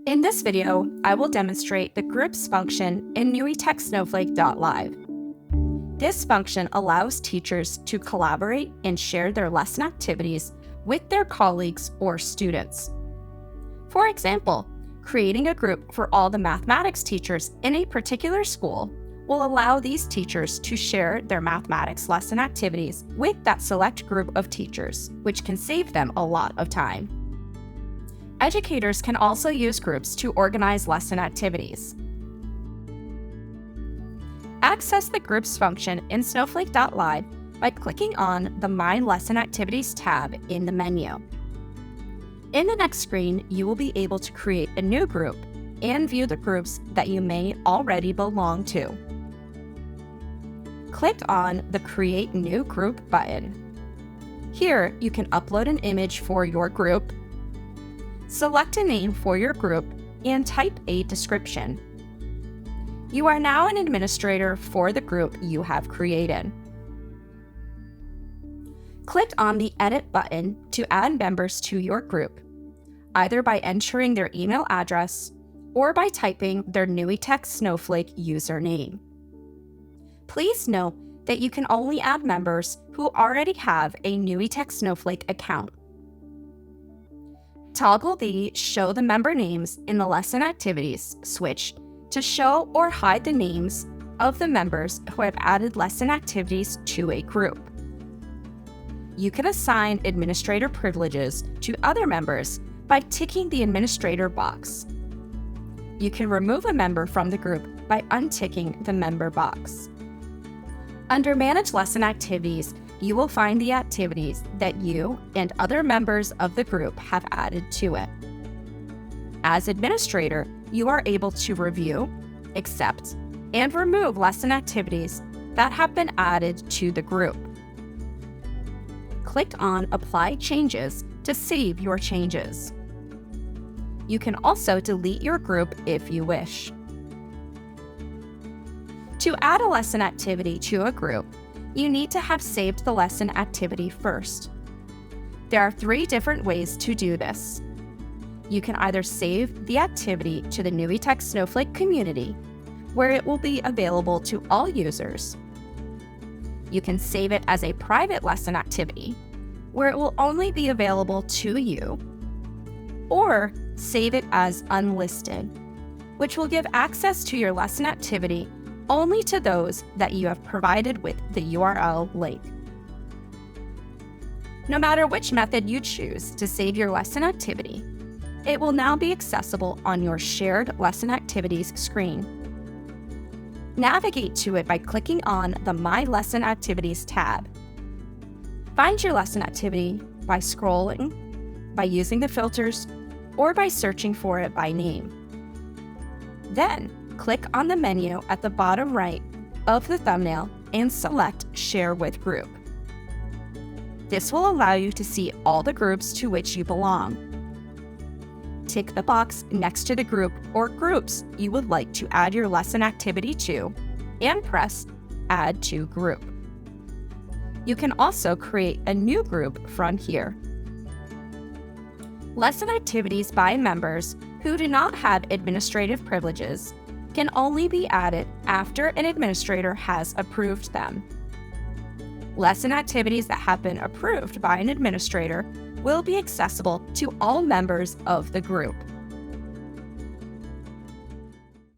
In this video, I will demonstrate the groups function in NUITEQ Snowflake.live. This function allows teachers to collaborate and share their lesson activities with their colleagues or students. For example, creating a group for all the mathematics teachers in a particular school will allow these teachers to share their mathematics lesson activities with that select group of teachers, which can save them a lot of time. Educators can also use groups to organize lesson activities. Access the Groups function in Snowflake.live by clicking on the My Lesson Activities tab in the menu. In the next screen, you will be able to create a new group and view the groups that you may already belong to. Click on the Create New Group button. Here, you can upload an image for your group, select a name for your group, and type a description. You are now an administrator for the group you have created. Click on the Edit button to add members to your group, either by entering their email address or by typing their NUITEQ Snowflake username. Please note that you can only add members who already have a NUITEQ Snowflake account. Toggle the Show the Member Names in the Lesson Activities switch to show or hide the names of the members who have added lesson activities to a group. You can assign administrator privileges to other members by ticking the administrator box. You can remove a member from the group by unticking the member box. Under Manage Lesson Activities, you will find the activities that you and other members of the group have added to it. As administrator, you are able to review, accept, and remove lesson activities that have been added to the group. Click on Apply Changes to save your changes. You can also delete your group if you wish. To add a lesson activity to a group, you need to have saved the lesson activity first. There are 3 different ways to do this. You can either save the activity to the NUITEQ Snowflake community, where it will be available to all users. You can save it as a private lesson activity, where it will only be available to you, or save it as unlisted, which will give access to your lesson activity only to those that you have provided with the URL link. No matter which method you choose to save your lesson activity, it will now be accessible on your Shared Lesson Activities screen. Navigate to it by clicking on the My Lesson Activities tab. Find your lesson activity by scrolling, by using the filters, or by searching for it by name. Then, click on the menu at the bottom right of the thumbnail and select Share with Group. This will allow you to see all the groups to which you belong. Tick the box next to the group or groups you would like to add your lesson activity to, and press Add to Group. You can also create a new group from here. Lesson activities by members who do not have administrative privileges can only be added after an administrator has approved them. Lesson activities that have been approved by an administrator will be accessible to all members of the group.